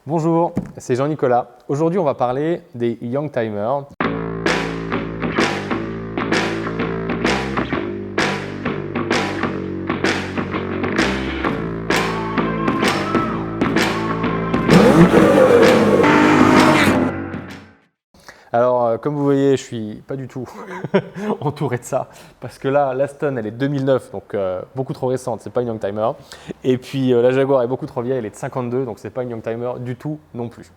Bonjour, c'est Jean-Nicolas. Aujourd'hui, on va parler des Youngtimers. Alors, comme vous voyez, je suis pas du tout entouré de ça parce que là, l'Aston, elle est 2009, donc beaucoup trop récente, c'est pas une Youngtimer. Et puis la Jaguar est beaucoup trop vieille, elle est de 52, donc c'est pas une Youngtimer du tout non plus.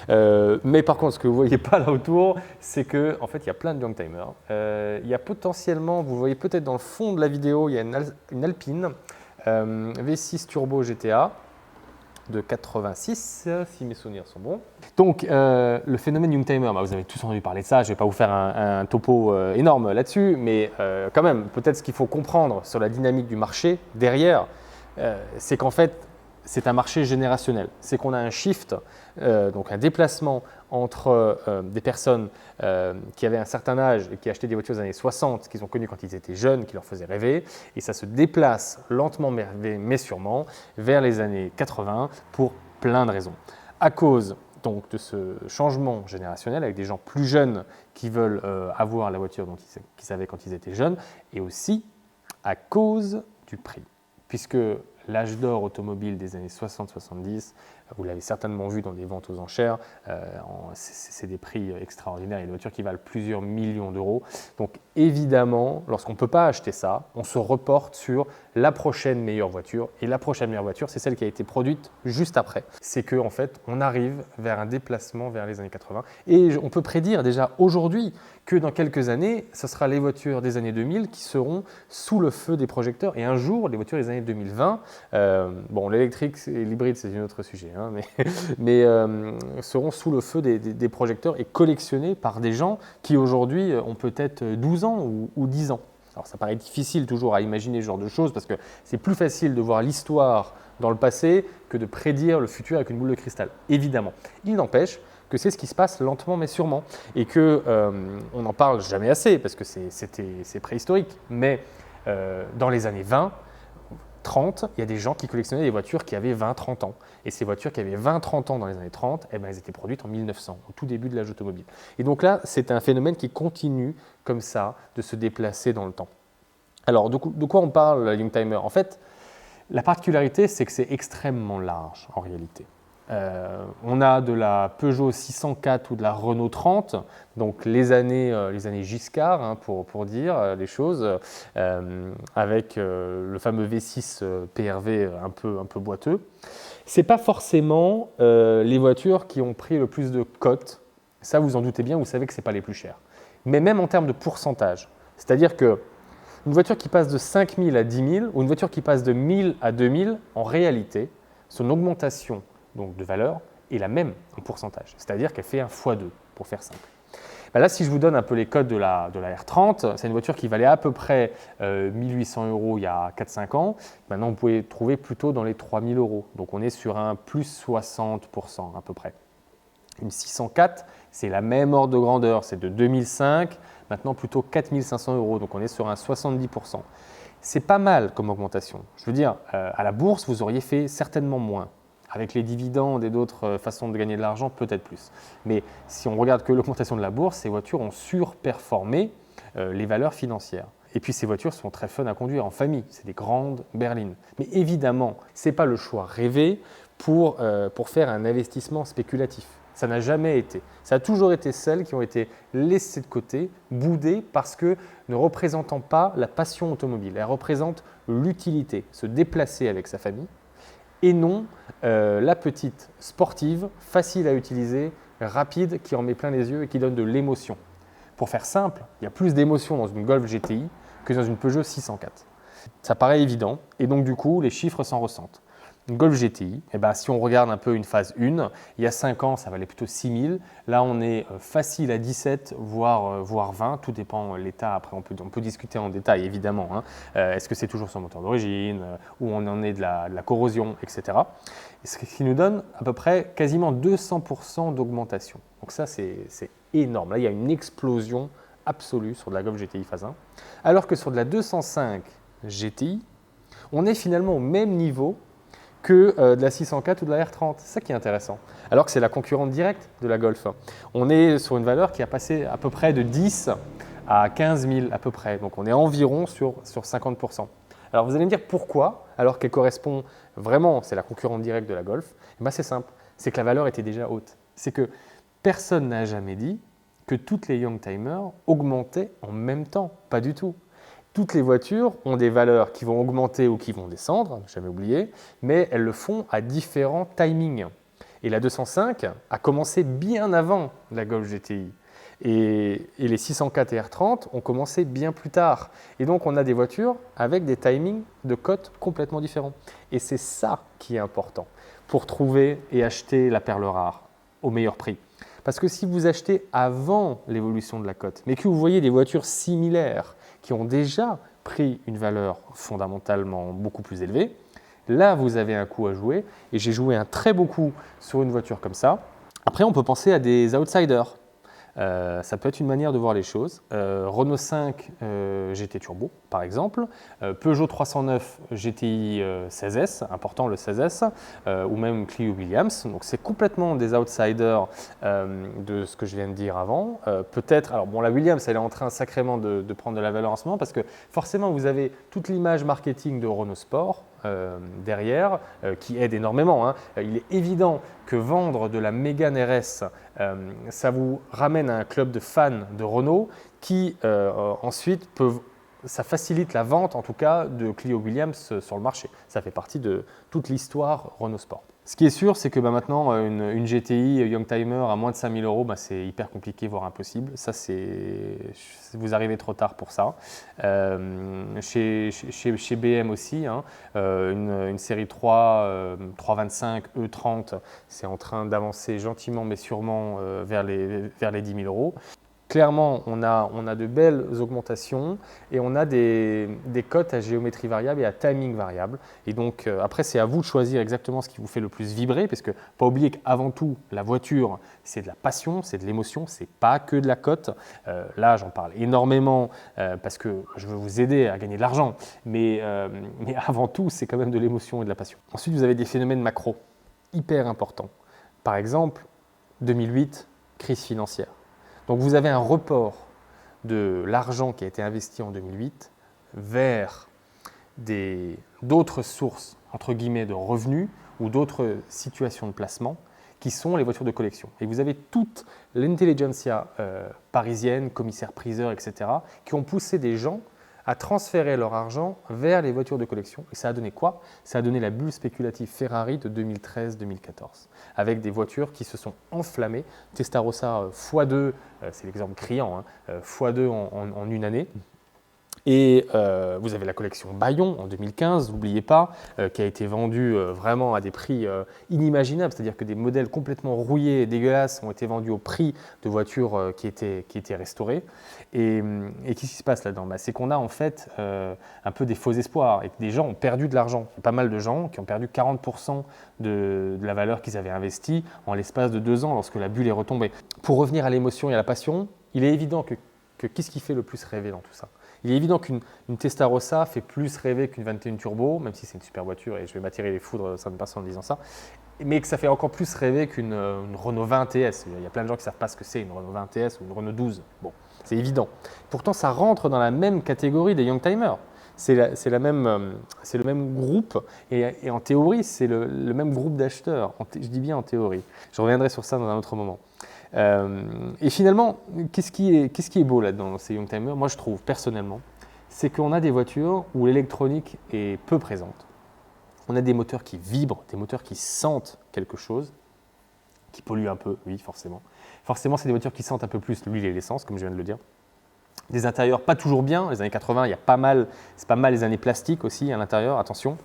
Mais par contre, ce que vous voyez pas là autour, c'est que en fait, il y a plein de Youngtimers. Il y a potentiellement, vous voyez peut-être dans le fond de la vidéo, il y a une Alpine V6 Turbo GTA. De 86, si mes souvenirs sont bons. Donc, le phénomène Youngtimer, vous avez tous entendu parler de ça, je ne vais pas vous faire un topo énorme là-dessus, mais quand même, peut-être ce qu'il faut comprendre sur la dynamique du marché derrière, c'est qu'en fait, c'est un marché générationnel. C'est qu'on a un shift, donc un déplacement entre des personnes qui avaient un certain âge et qui achetaient des voitures des années 60, qu'ils ont connues quand ils étaient jeunes, qui leur faisaient rêver, et ça se déplace lentement mais sûrement vers les années 80 pour plein de raisons. À cause donc de ce changement générationnel avec des gens plus jeunes qui veulent avoir la voiture qu'ils avaient quand ils étaient jeunes, et aussi à cause du prix, puisque l'âge d'or automobile des années 60-70, vous l'avez certainement vu dans des ventes aux enchères, c'est des prix extraordinaires, il y a des voitures qui valent plusieurs millions d'euros. Donc évidemment, lorsqu'on ne peut pas acheter ça, on se reporte sur la prochaine meilleure voiture. Et la prochaine meilleure voiture, c'est celle qui a été produite juste après. C'est qu'en fait, on arrive vers un déplacement vers les années 80. Et on peut prédire déjà aujourd'hui que dans quelques années, ce sera les voitures des années 2000 qui seront sous le feu des projecteurs. Et un jour, les voitures des années 2020, bon, l'électrique et l'hybride, c'est un autre sujet, hein, mais seront sous le feu des projecteurs et collectionnés par des gens qui aujourd'hui ont peut-être 12 ans ou 10 ans. Alors ça paraît difficile toujours à imaginer ce genre de choses parce que c'est plus facile de voir l'histoire dans le passé que de prédire le futur avec une boule de cristal, évidemment. Il n'empêche que c'est ce qui se passe lentement mais sûrement et qu'on n'en parle jamais assez parce que c'est préhistorique, mais dans les années 20, 30, il y a des gens qui collectionnaient des voitures qui avaient 20-30 ans. Et ces voitures qui avaient 20-30 ans dans les années 30, elles étaient produites en 1900, au tout début de l'âge automobile. Et donc là, c'est un phénomène qui continue comme ça de se déplacer dans le temps. Alors, de quoi on parle, la Youngtimer? En fait, la particularité, c'est que c'est extrêmement large en réalité. On a de la Peugeot 604 ou de la Renault 30, donc les années Giscard, hein, pour dire les choses, avec le fameux V6 PRV un peu boiteux. Ce n'est pas forcément les voitures qui ont pris le plus de cotes, ça vous en doutez bien, vous savez que ce n'est pas les plus chères. Mais même en termes de pourcentage, c'est-à-dire que une voiture qui passe de 5 000 à 10 000 ou une voiture qui passe de 1 000 à 2 000, en réalité, son augmentation donc de valeur est la même en pourcentage, c'est-à-dire qu'elle fait un x2 pour faire simple. Là, si je vous donne un peu les codes de la R30, c'est une voiture qui valait à peu près 1 800 € il y a 4-5 ans. Maintenant, vous pouvez trouver plutôt dans les 3 000 €. Donc, on est sur un plus 60% à peu près. Une 604, c'est la même ordre de grandeur, c'est de 2005, maintenant plutôt 4 500 €. Donc, on est sur un 70%. C'est pas mal comme augmentation. Je veux dire, à la bourse, vous auriez fait certainement moins. Avec les dividendes et d'autres façons de gagner de l'argent, peut-être plus. Mais si on regarde que l'augmentation de la bourse, ces voitures ont surperformé les valeurs financières. Et puis ces voitures sont très fun à conduire en famille, c'est des grandes berlines. Mais évidemment, ce n'est pas le choix rêvé pour faire un investissement spéculatif. Ça n'a jamais été. Ça a toujours été celles qui ont été laissées de côté, boudées parce que ne représentant pas la passion automobile. Elles représentent l'utilité, se déplacer avec sa famille, et non la petite sportive, facile à utiliser, rapide, qui en met plein les yeux et qui donne de l'émotion. Pour faire simple, il y a plus d'émotion dans une Golf GTI que dans une Peugeot 604. Ça paraît évident et donc du coup, les chiffres s'en ressentent. Une Golf GTI, si on regarde un peu une phase 1, il y a 5 ans, ça valait plutôt 6 000. Là, on est facile à 17, voire 20. Tout dépend de l'état. Après, on peut discuter en détail, évidemment. Hein. Est-ce que c'est toujours son moteur d'origine, où on en est de la corrosion, etc. Et ce qui nous donne à peu près quasiment 200% d'augmentation. Donc ça, c'est énorme. Là, il y a une explosion absolue sur de la Golf GTI phase 1. Alors que sur de la 205 GTI, on est finalement au même niveau que de la 604 ou de la R30. C'est ça qui est intéressant. Alors que c'est la concurrente directe de la Golf. On est sur une valeur qui a passé à peu près de 10 à 15 000 à peu près. Donc on est environ sur 50%. Alors vous allez me dire pourquoi, alors qu'elle correspond vraiment, c'est la concurrente directe de la Golf. Eh bien, c'est simple, c'est que la valeur était déjà haute. C'est que personne n'a jamais dit que toutes les Youngtimers augmentaient en même temps. Pas du tout. Toutes les voitures ont des valeurs qui vont augmenter ou qui vont descendre, jamais oublié, mais elles le font à différents timings. Et la 205 a commencé bien avant la Golf GTI. Et les 604 et R30 ont commencé bien plus tard. Et donc, on a des voitures avec des timings de cote complètement différents. Et c'est ça qui est important pour trouver et acheter la perle rare au meilleur prix. Parce que si vous achetez avant l'évolution de la cote, mais que vous voyez des voitures similaires qui ont déjà pris une valeur fondamentalement beaucoup plus élevée, là, vous avez un coup à jouer. Et j'ai joué un très beau coup sur une voiture comme ça. Après, on peut penser à des outsiders. Ça peut être une manière de voir les choses. Renault 5 GT Turbo, par exemple, Peugeot 309 GTI 16S, important le 16S, ou même Clio Williams. Donc c'est complètement des outsiders de ce que je viens de dire avant. Peut-être, alors bon, la Williams, elle est en train sacrément de prendre de la valeur en ce moment parce que forcément, vous avez toute l'image marketing de Renault Sport derrière, qui aide énormément. Hein. Il est évident que vendre de la Mégane RS, ça vous ramène à un club de fans de Renault qui ensuite peuvent, ça facilite la vente en tout cas de Clio Williams sur le marché. Ça fait partie de toute l'histoire Renault Sport. Ce qui est sûr, c'est que maintenant, une GTI Youngtimer à moins de 5 000 €, c'est hyper compliqué, voire impossible. Ça, vous arrivez trop tard pour ça. Chez BM aussi, hein, une série 3, 325, E30, c'est en train d'avancer gentiment mais sûrement vers les 10 000 €. Clairement, on a de belles augmentations et on a des cotes à géométrie variable et à timing variable. Et donc, après, c'est à vous de choisir exactement ce qui vous fait le plus vibrer, parce que pas oublier qu'avant tout, la voiture, c'est de la passion, c'est de l'émotion, c'est pas que de la cote. Là, j'en parle énormément parce que je veux vous aider à gagner de l'argent, mais avant tout, c'est quand même de l'émotion et de la passion. Ensuite, vous avez des phénomènes macro hyper importants. Par exemple, 2008, crise financière. Donc vous avez un report de l'argent qui a été investi en 2008 vers d'autres sources, entre guillemets, de revenus ou d'autres situations de placement qui sont les voitures de collection. Et vous avez toute l'intelligentsia parisienne, commissaires-priseurs, etc., qui ont poussé des gens à transférer leur argent vers les voitures de collection. Et ça a donné quoi? Ça a donné la bulle spéculative Ferrari de 2013-2014, avec des voitures qui se sont enflammées. Testarossa x2, c'est l'exemple criant, hein, x2 en une année. Et vous avez la collection Bayon en 2015, n'oubliez pas, qui a été vendue vraiment à des prix inimaginables, c'est-à-dire que des modèles complètement rouillés et dégueulasses ont été vendus au prix de voitures qui étaient restaurées. Et qu'est-ce qui se passe là-dedans? C'est qu'on a en fait un peu des faux espoirs et que des gens ont perdu de l'argent. Il y a pas mal de gens qui ont perdu 40% de la valeur qu'ils avaient investie en l'espace de 2 ans lorsque la bulle est retombée. Pour revenir à l'émotion et à la passion, il est évident que qu'est-ce qui fait le plus rêver dans tout ça? Il est évident qu'une Testarossa fait plus rêver qu'une 21 Turbo, même si c'est une super voiture et je vais m'attirer les foudres de certaines personnes en disant ça, mais que ça fait encore plus rêver qu'une Renault 20 TS. Il y a plein de gens qui ne savent pas ce que c'est une Renault 20 TS ou une Renault 12. Bon, c'est évident. Pourtant, ça rentre dans la même catégorie des Youngtimers. C'est le même groupe et en théorie, c'est le même groupe d'acheteurs. Je dis bien en théorie. Je reviendrai sur ça dans un autre moment. Et finalement, qu'est-ce qui est beau là-dedans dans ces Youngtimers? Moi, je trouve personnellement, c'est qu'on a des voitures où l'électronique est peu présente. On a des moteurs qui vibrent, des moteurs qui sentent quelque chose, qui polluent un peu, oui, forcément. Forcément, c'est des voitures qui sentent un peu plus l'huile et l'essence, comme je viens de le dire. Des intérieurs pas toujours bien. Les années 80, c'est pas mal les années plastiques aussi à l'intérieur, attention.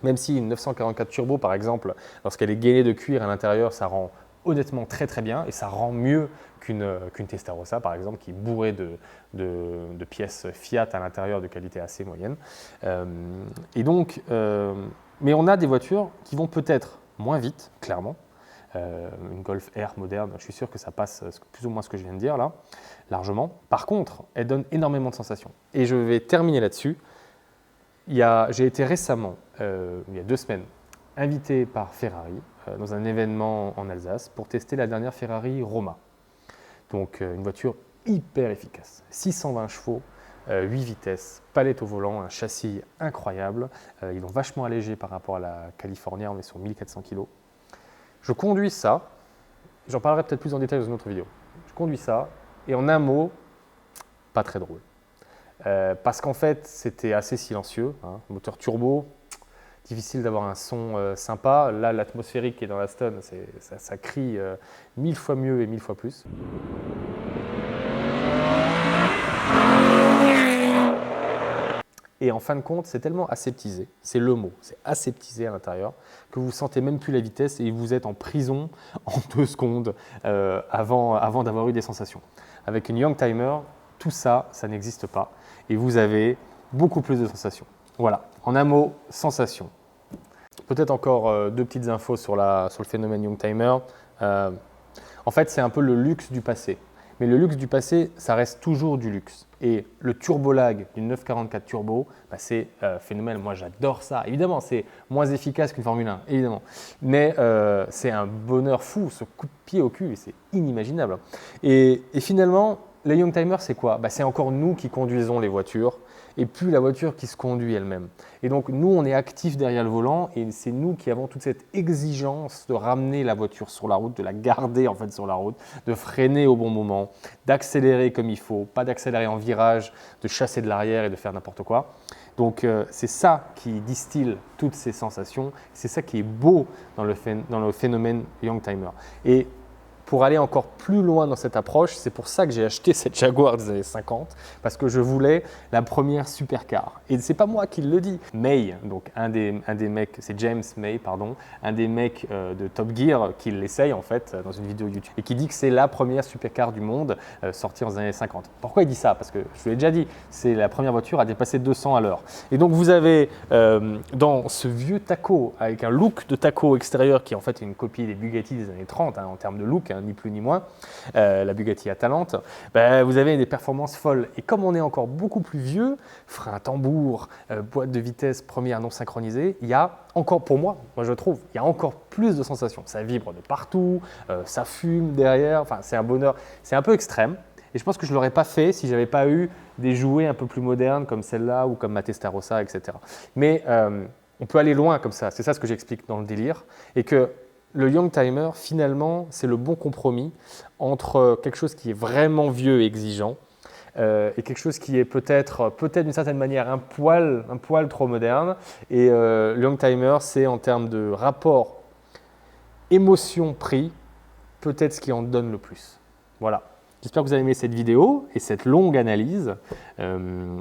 Même si une 944 Turbo, par exemple, lorsqu'elle est gainée de cuir à l'intérieur, ça rend honnêtement très très bien et ça rend mieux qu'une Testarossa par exemple qui est bourrée de pièces Fiat à l'intérieur de qualité assez moyenne. Et donc, mais on a des voitures qui vont peut-être moins vite, clairement. Une Golf R moderne, je suis sûr que ça passe plus ou moins ce que je viens de dire là, largement. Par contre, elle donne énormément de sensations. Et je vais terminer là-dessus. J'ai été récemment, il y a 2 semaines, invité par Ferrari dans un événement en Alsace pour tester la dernière Ferrari Roma. Donc une voiture hyper efficace, 620 chevaux, 8 vitesses, palette au volant, un châssis incroyable. Ils l'ont vachement allégé par rapport à la California, on est sur 1400 kg. Je conduis ça, j'en parlerai peut-être plus en détail dans une autre vidéo. Je conduis ça et en un mot, pas très drôle. Parce qu'en fait, c'était assez silencieux, hein, moteur turbo, difficile d'avoir un son sympa. Là, l'atmosphérique qui est dans l'Aston, ça crie 1000 fois mieux et 1000 fois plus. Et en fin de compte, c'est tellement aseptisé, c'est le mot, c'est aseptisé à l'intérieur, que vous ne sentez même plus la vitesse et vous êtes en prison en 2 secondes avant d'avoir eu des sensations. Avec une Youngtimer, tout ça, ça n'existe pas. Et vous avez beaucoup plus de sensations. Voilà, en un mot, sensation. Peut-être encore 2 petites infos sur le phénomène Youngtimer. En fait, c'est un peu le luxe du passé. Mais le luxe du passé, ça reste toujours du luxe. Et le turbolag d'une 944 turbo, bah, c'est phénoménal. Moi, j'adore ça. Évidemment, c'est moins efficace qu'une Formule 1, évidemment. Mais c'est un bonheur fou, ce coup de pied au cul, c'est inimaginable. Et finalement, le Youngtimer, c'est quoi? Bah, c'est encore nous qui conduisons les voitures et plus la voiture qui se conduit elle-même. Et donc, nous, on est actifs derrière le volant et c'est nous qui avons toute cette exigence de ramener la voiture sur la route, de la garder en fait sur la route, de freiner au bon moment, d'accélérer comme il faut, pas d'accélérer en virage, de chasser de l'arrière et de faire n'importe quoi. Donc, c'est ça qui distille toutes ces sensations. C'est ça qui est beau dans le phénomène Youngtimer. Et pour aller encore plus loin dans cette approche, c'est pour ça que j'ai acheté cette Jaguar des années 50, parce que je voulais la première supercar. Et c'est pas moi qui le dis. May, donc un des mecs, c'est James May, pardon, un des mecs de Top Gear qui l'essaye en fait dans une vidéo YouTube et qui dit que c'est la première supercar du monde sortie dans les années 50. Pourquoi il dit ça? Parce que je vous l'ai déjà dit, c'est la première voiture à dépasser 200 à l'heure. Et donc vous avez dans ce vieux taco avec un look de taco extérieur qui en fait est une copie des Bugatti des années 30 en termes de look, ni plus ni moins, la Bugatti Atalante, bah, vous avez des performances folles. Et comme on est encore beaucoup plus vieux, frein tambour, boîte de vitesse première non synchronisée, il y a encore, pour moi je trouve, il y a encore plus de sensations. Ça vibre de partout, ça fume derrière, enfin c'est un bonheur, c'est un peu extrême. Et je pense que je ne l'aurais pas fait si je n'avais pas eu des jouets un peu plus modernes comme celle-là ou comme ma Testarossa, etc. Mais on peut aller loin comme ça, c'est ça ce que j'explique dans le délire. Et que le Youngtimer, finalement, c'est le bon compromis entre quelque chose qui est vraiment vieux et exigeant et quelque chose qui est peut-être d'une certaine manière un poil trop moderne. Et le Youngtimer, c'est en termes de rapport émotion-prix, peut-être ce qui en donne le plus. Voilà. J'espère que vous avez aimé cette vidéo et cette longue analyse.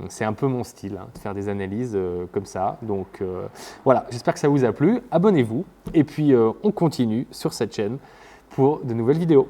C'est un peu mon style, hein, de faire des analyses comme ça. Donc voilà, j'espère que ça vous a plu. Abonnez-vous et puis on continue sur cette chaîne pour de nouvelles vidéos.